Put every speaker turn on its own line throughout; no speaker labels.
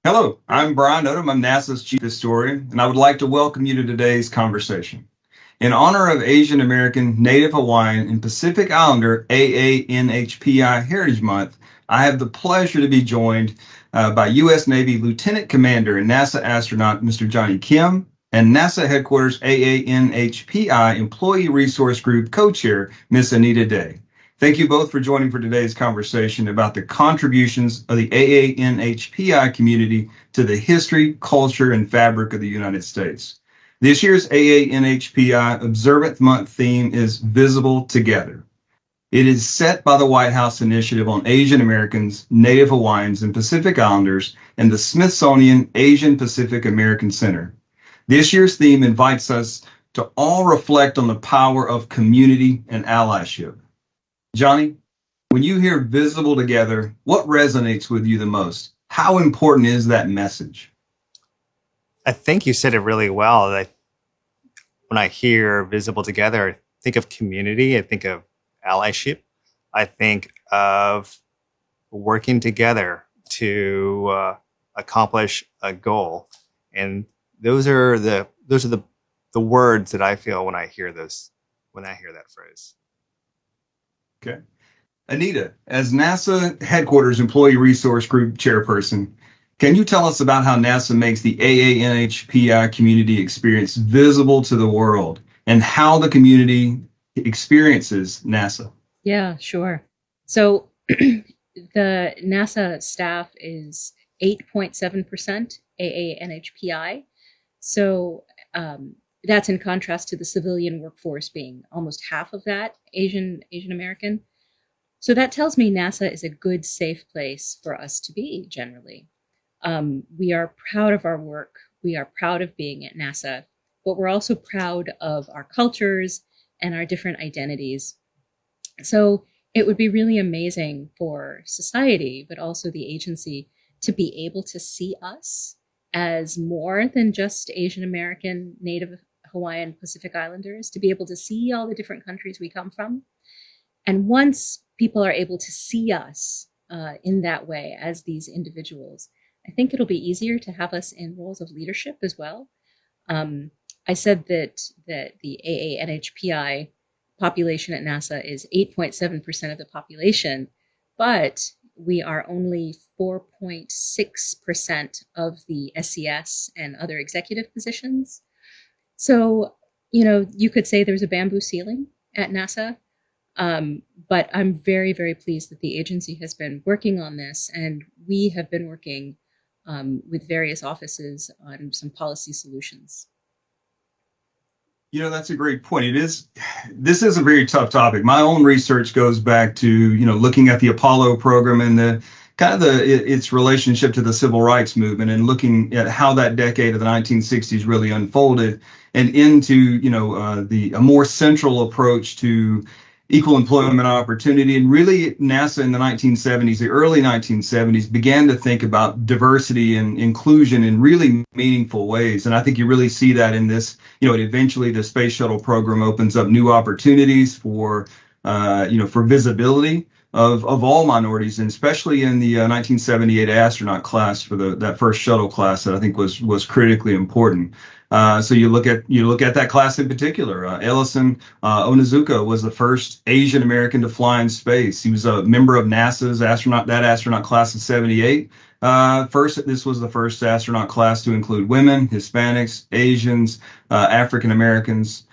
Hello, I'm Brian Odom. I'm NASA's chief historian, and I would like to welcome you to today's conversation. In honor of Asian American, Native Hawaiian, and Pacific Islander AANHPI Heritage Month, I have the pleasure to be joined by U.S. Navy Lieutenant Commander and NASA astronaut Mr. Jonny Kim and NASA Headquarters AANHPI Employee Resource Group Co-Chair Ms. Anita Dey. Thank you both for joining for today's conversation about the contributions of the AANHPI community to the history, culture, and fabric of the United States. This year's AANHPI Observant Month theme is Visible Together. It is set by the White House Initiative on Asian Americans, Native Hawaiians, and Pacific Islanders and the Smithsonian Asian Pacific American Center. This year's theme invites us to all reflect on the power of community and allyship. Jonny, when you hear visible together, what resonates with you the most? How important is that message?
I think you said it really well. When I hear visible together, I think of community, I think of allyship, I think of working together to accomplish a goal. And those are the words that I feel when I hear that phrase.
Okay. Anita, as NASA Headquarters Employee Resource Group Chairperson, can you tell us about how NASA makes the AANHPI community experience visible to the world and how the community experiences NASA?
Yeah, sure. So the NASA staff is 8.7% AANHPI. So that's in contrast to the civilian workforce being almost half of that Asian American. So that tells me NASA is a good, safe place for us to be generally. We are proud of our work. We are proud of being at NASA, but we're also proud of our cultures and our different identities. So it would be really amazing for society, but also the agency, to be able to see us as more than just Asian American, Native Hawaiian, Pacific Islanders, to be able to see all the different countries we come from. And once people are able to see us in that way as these individuals, I think it'll be easier to have us in roles of leadership as well. I said that the AANHPI population at NASA is 8.7% of the population, but we are only 4.6% of the SES and other executive positions. So, you could say there's a bamboo ceiling at NASA, but I'm very, very pleased that the agency has been working on this, and we have been working with various offices on some policy solutions.
That's a great point. This is a very tough topic. My own research goes back to, looking at the Apollo program and its relationship to the civil rights movement and looking at how that decade of the 1960s really unfolded and into, a more central approach to equal employment opportunity. And really NASA in the 1970s, the early 1970s, began to think about diversity and inclusion in really meaningful ways. And I think you really see that in this, eventually the space shuttle program opens up new opportunities for visibility of all minorities, and especially in the 1978 astronaut class for that first shuttle class that I think was critically important. So you look at that class in particular. Ellison Onizuka was the first Asian American to fly in space. He was a member of NASA's astronaut class of 78. This was the first astronaut class to include women, Hispanics, Asians, African Americans.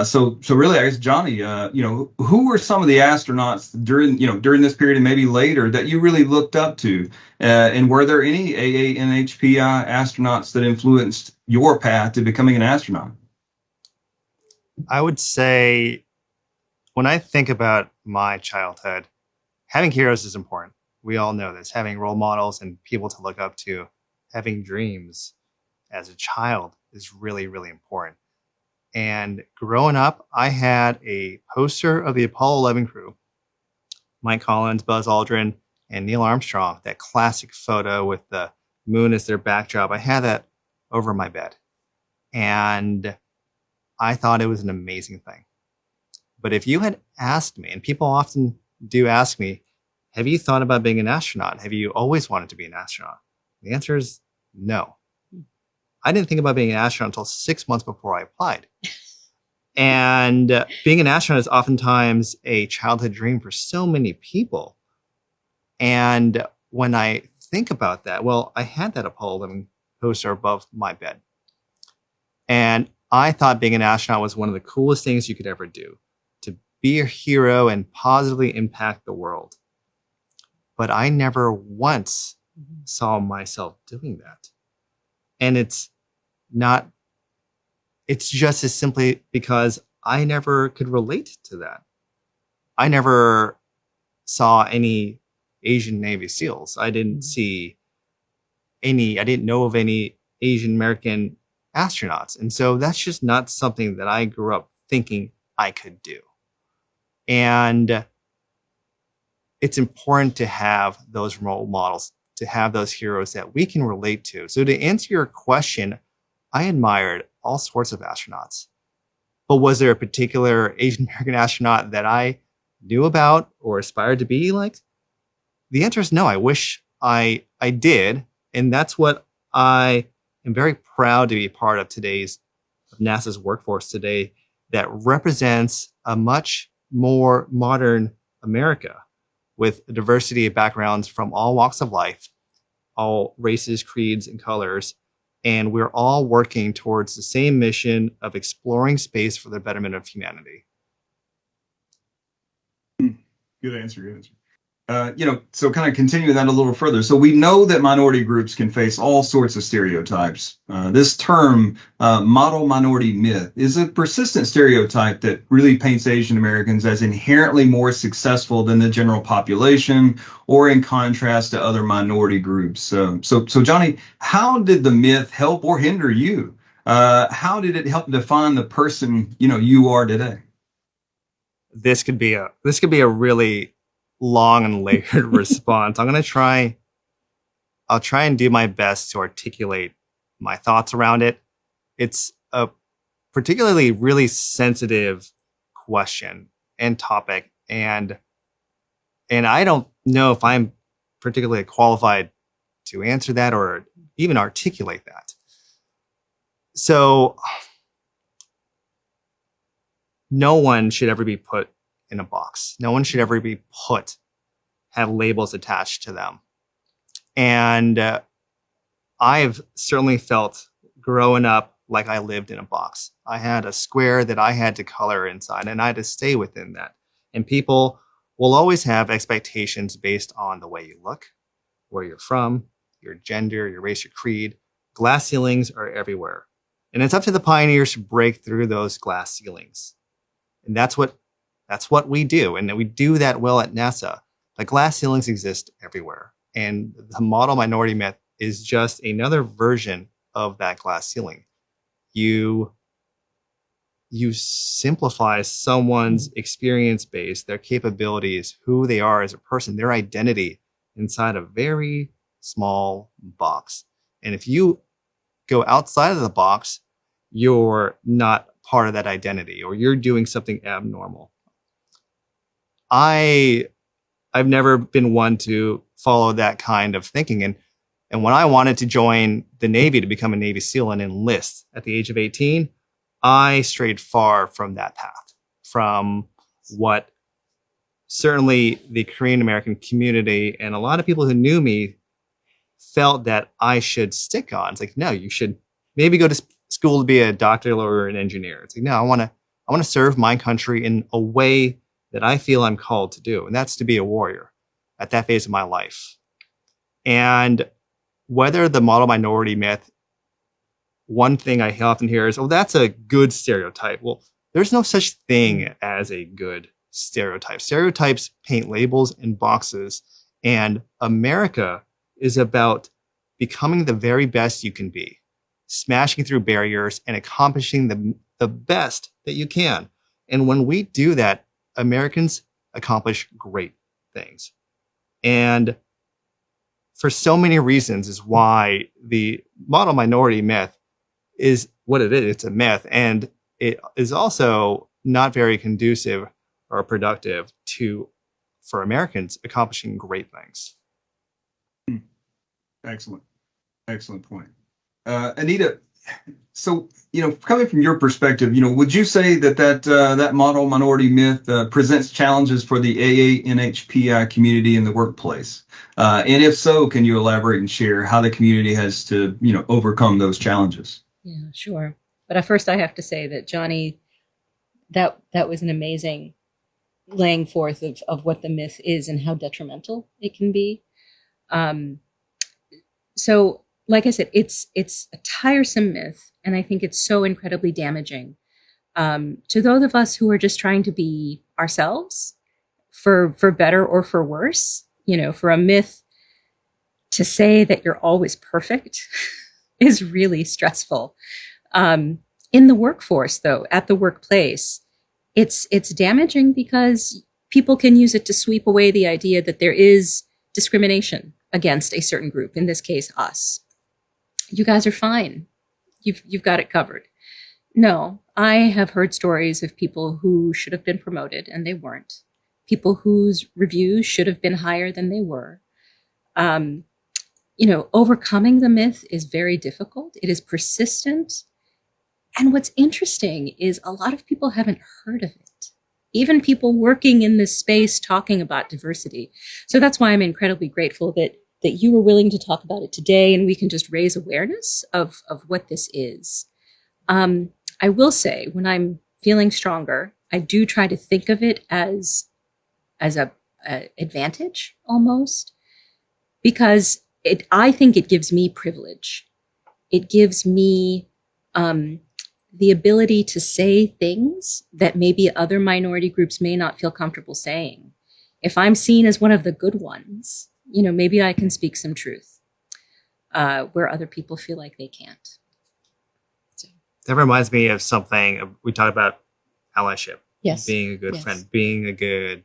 So really, I guess, Jonny, who were some of the astronauts during this period and maybe later that you really looked up to? And were there any AANHPI astronauts that influenced your path to becoming an astronaut?
I would say when I think about my childhood, having heroes is important. We all know this. Having role models and people to look up to, having dreams as a child is really, really important. And growing up, I had a poster of the Apollo 11 crew, Mike Collins, Buzz Aldrin, and Neil Armstrong, that classic photo with the moon as their backdrop. I had that over my bed. And I thought it was an amazing thing. But if you had asked me, and people often do ask me, have you thought about being an astronaut? Have you always wanted to be an astronaut? The answer is No. I didn't think about being an astronaut until 6 months before I applied. And being an astronaut is oftentimes a childhood dream for so many people. And when I think about that, well, I had that Apollo 11 poster above my bed. And I thought being an astronaut was one of the coolest things you could ever do, to be a hero and positively impact the world. But I never once saw myself doing that. And it's just as simply because I never could relate to that. I never saw any Asian Navy SEALs. I didn't know of any Asian American astronauts. And so that's just not something that I grew up thinking I could do. And it's important to have those role models, to have those heroes that we can relate to. So to answer your question, I admired all sorts of astronauts. But was there a particular Asian American astronaut that I knew about or aspired to be like? The answer is no. I wish I did. And that's what I am very proud to be part of NASA's workforce today, that represents a much more modern America with a diversity of backgrounds from all walks of life, all races, creeds, and colors. And we're all working towards the same mission of exploring space for the betterment of humanity.
Good answer. Good answer. So kind of continuing that a little further. So we know that minority groups can face all sorts of stereotypes. This term, model minority myth, is a persistent stereotype that really paints Asian Americans as inherently more successful than the general population, or in contrast to other minority groups. So Jonny, how did the myth help or hinder you? How did it help define the person you are today?
This could be a really long and layered response. I'll try and do my best to articulate my thoughts around it. It's a particularly really sensitive question and topic, and I don't know if I'm particularly qualified to answer that or even articulate that. So no one should ever be put in a box. No one should ever be have labels attached to them. And I've certainly felt growing up like I lived in a box. I had a square that I had to color inside, and I had to stay within that. And people will always have expectations based on the way you look, where you're from, your gender, your race, your creed. Glass ceilings are everywhere. And it's up to the pioneers to break through those glass ceilings. And that's what we do. And we do that well at NASA. The glass ceilings exist everywhere. And the model minority myth is just another version of that glass ceiling. You simplify someone's experience base, their capabilities, who they are as a person, their identity inside a very small box. And if you go outside of the box, you're not part of that identity, or you're doing something abnormal. I've never been one to follow that kind of thinking. And when I wanted to join the Navy to become a Navy SEAL and enlist at the age of 18, I strayed far from that path, from what certainly the Korean American community and a lot of people who knew me felt that I should stick on. It's like, no, you should maybe go to school to be a doctor or an engineer. It's like, no, I want to serve my country in a way that I feel I'm called to do. And that's to be a warrior at that phase of my life. And whether the model minority myth, one thing I often hear is, oh, that's a good stereotype. Well, there's no such thing as a good stereotype. Stereotypes paint labels and boxes. And America is about becoming the very best you can be, smashing through barriers and accomplishing the best that you can. And when we do that, Americans accomplish great things. And for so many reasons is why the model minority myth is what it is. It's a myth. And it is also not very conducive or productive for Americans accomplishing great things.
Excellent. Excellent point. Anita, so, coming from your perspective, would you say that model minority myth presents challenges for the AA-NHPI community in the workplace? And if so, can you elaborate and share how the community has to, overcome those challenges?
Yeah, sure. But at first I have to say that Jonny, that was an amazing laying forth of what the myth is and how detrimental it can be. So, like I said, it's a tiresome myth, and I think it's so incredibly damaging to those of us who are just trying to be ourselves, for better or for worse. For a myth to say that you're always perfect is really stressful. In the workforce, though, at the workplace, it's damaging because people can use it to sweep away the idea that there is discrimination against a certain group, in this case, us. You guys are fine. You've got it covered. No, I have heard stories of people who should have been promoted and they weren't. People whose reviews should have been higher than they were. Overcoming the myth is very difficult. It is persistent. And what's interesting is a lot of people haven't heard of it. Even people working in this space talking about diversity. So that's why I'm incredibly grateful that you were willing to talk about it today, and we can just raise awareness of what this is. I will say, when I'm feeling stronger, I do try to think of it as a advantage almost, because I think it gives me privilege. It gives me the ability to say things that maybe other minority groups may not feel comfortable saying. If I'm seen as one of the good ones, maybe I can speak some truth where other people feel like they can't. So.
That reminds me of something we talked about: allyship.
Yes.
Being a good friend, being a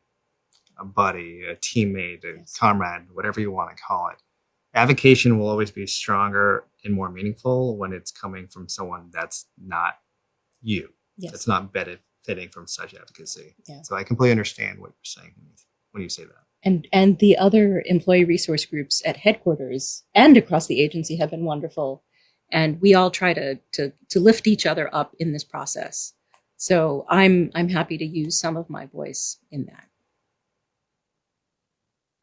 buddy, a teammate, a comrade, whatever you want to call it. Advocation will always be stronger and more meaningful when it's coming from someone that's not you.
Yes.
It's not benefiting from such advocacy.
Yeah.
So I completely understand what you're saying when you say that.
And the other employee resource groups at headquarters and across the agency have been wonderful. And we all try to lift each other up in this process. So I'm happy to use some of my voice in that.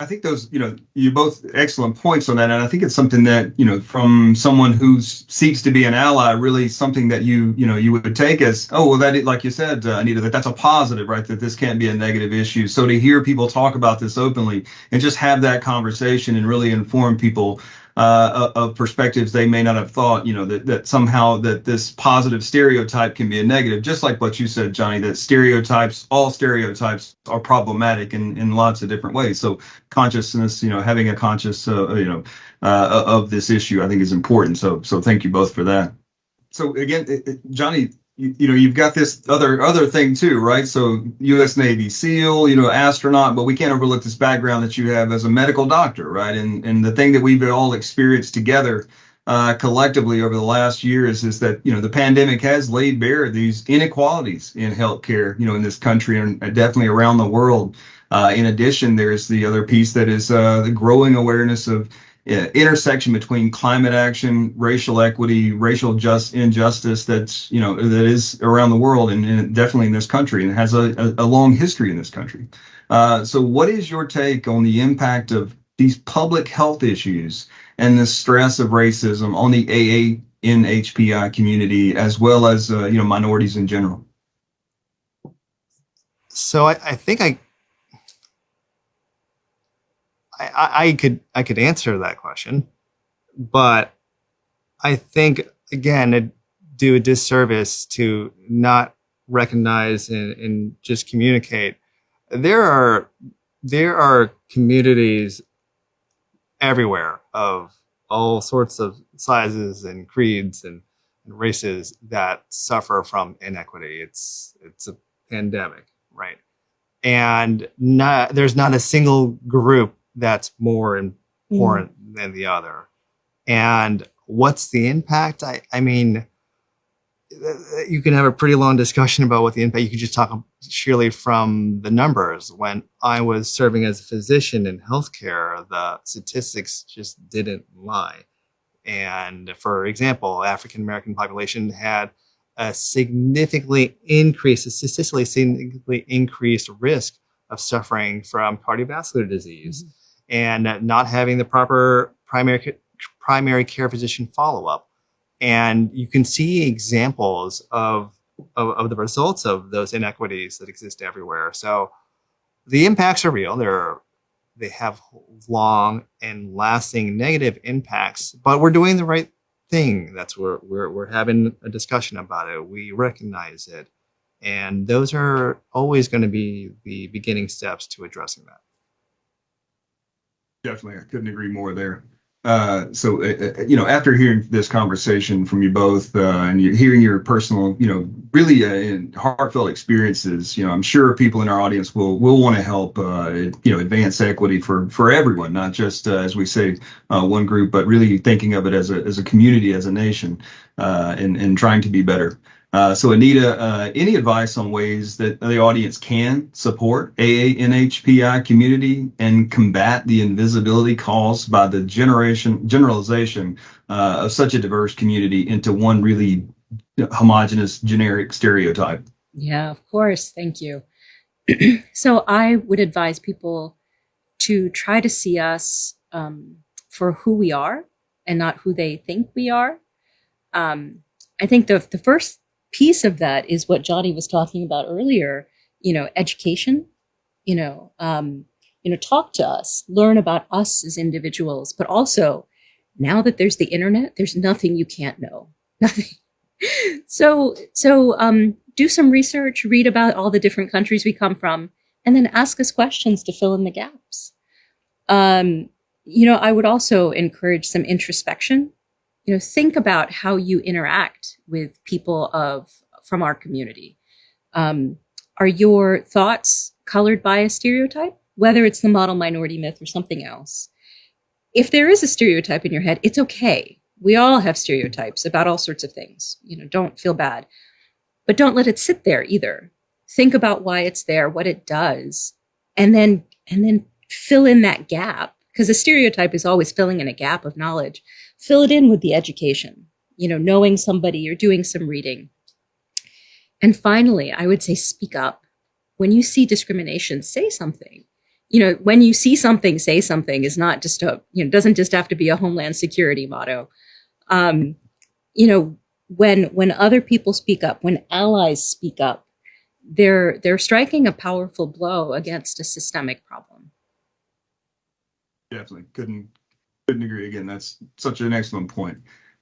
I think those, you both excellent points on that. And I think it's something that, from someone who seeks to be an ally, really something that you would take as, oh, well, that, like you said, Anita, that's a positive, right? That this can't be a negative issue. So to hear people talk about this openly and just have that conversation and really inform people of perspectives they may not have thought, that somehow that this positive stereotype can be a negative, just like what you said, Jonny, that all stereotypes are problematic in lots of different ways. So consciousness, having a conscious, of this issue, I think is important. So thank you both for that. So again, Jonny, you've got this other thing too, right? So U.S. Navy SEAL, astronaut, but we can't overlook this background that you have as a medical doctor, right? And the thing that we've all experienced together collectively over the last years is that, the pandemic has laid bare these inequalities in healthcare, in this country and definitely around the world. In addition, there's the other piece that is the growing awareness of intersection between climate action, racial equity, racial injustice that is around the world and definitely in this country and has a long history in this country. So what is your take on the impact of these public health issues and the stress of racism on the AA-NHPI community as well as minorities in general?
So I think I could answer that question, but I think again it'd do a disservice to not recognize and just communicate. There are communities everywhere of all sorts of sizes and creeds and races that suffer from inequity. It's a pandemic, right? And there's not a single group that's more important than the other. And what's the impact? I mean, you can have a pretty long discussion about what the impact. You could just talk sheerly from the numbers. When I was serving as a physician in healthcare, the statistics just didn't lie. And for example, African American population had a statistically significantly increased risk of suffering from cardiovascular disease, and not having the proper primary care physician follow-up. And you can see examples of the results of those inequities that exist everywhere. So the impacts are real. They have long and lasting negative impacts, but we're doing the right thing. That's where we're having a discussion about it. We recognize it. And those are always going to be the beginning steps to addressing that.
Definitely. I couldn't agree more there. After hearing this conversation from you both, and you're hearing your personal, really heartfelt experiences, I'm sure people in our audience will want to help, advance equity for everyone, not just, as we say, one group, but really thinking of it as a community, as a nation, and trying to be better. So Anita, any advice on ways that the audience can support AA-NHPI community and combat the invisibility caused by the generalization of such a diverse community into one really homogenous, generic stereotype?
Yeah, of course. Thank you. So I would advise people to try to see us for who we are and not who they think we are. I think the first piece of that is what Jonny was talking about earlier, education, talk to us, learn about us as individuals, but also now that there's the internet, there's nothing you can't know, nothing. So do some research, read about all the different countries we come from, and then ask us questions to fill in the gaps. I would also encourage some introspection. Think about how you interact with people from our community. Are your thoughts colored by a stereotype, whether it's the model minority myth or something else? If there is a stereotype in your head, it's okay. We all have stereotypes about all sorts of things. Don't feel bad, but don't let it sit there either. Think about why it's there, what it does, and then fill in that gap, because a stereotype is always filling in a gap of knowledge. Fill it in with the education, knowing somebody or doing some reading. And finally, I would say speak up. When you see discrimination, say something. When you see something, say something is not just doesn't just have to be a Homeland Security motto. When other people speak up, when allies speak up, they're striking a powerful blow against a systemic problem.
Definitely couldn't agree again. That's such an excellent point.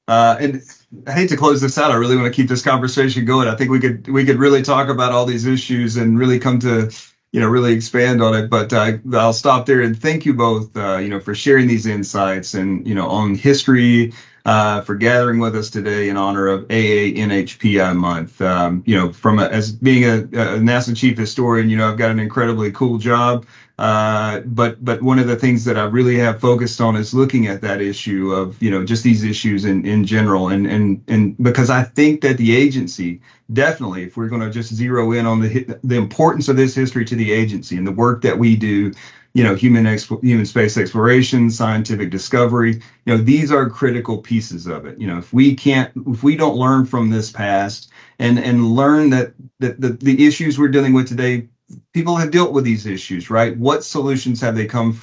And I hate to close this out. I really want to keep this conversation going. I think we could really talk about all these issues and really come to, really expand on it. But I'll stop there and thank you both, for sharing these insights and, on history, for gathering with us today in honor of AA-NHPI month. As being a NASA chief historian, I've got an incredibly cool job. But one of the things that I really have focused on is looking at that issue of, just these issues in general. And because I think that the agency, definitely, if we're going to just zero in on the importance of this history to the agency and the work that we do, human space exploration, scientific discovery, these are critical pieces of it. If we don't learn from this past and learn that the issues we're dealing with today, people have dealt with these issues, right? What solutions have they come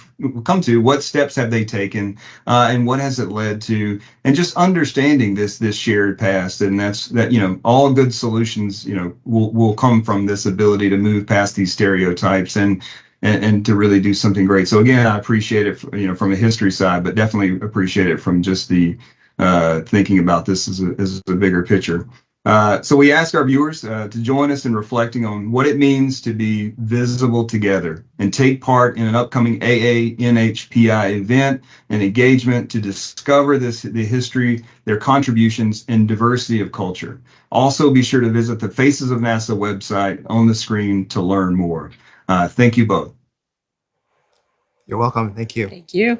to? What steps have they taken? And what has it led to? And just understanding this shared past, and that all good solutions, will come from this ability to move past these stereotypes and to really do something great. So again, I appreciate it, from a history side, but definitely appreciate it from just the thinking about this as a bigger picture. So we ask our viewers to join us in reflecting on what it means to be visible together and take part in an upcoming AA-NHPI event and engagement to discover the history, their contributions, and diversity of culture. Also, be sure to visit the Faces of NASA website on the screen to learn more. Thank you both.
You're welcome. Thank you.
Thank you.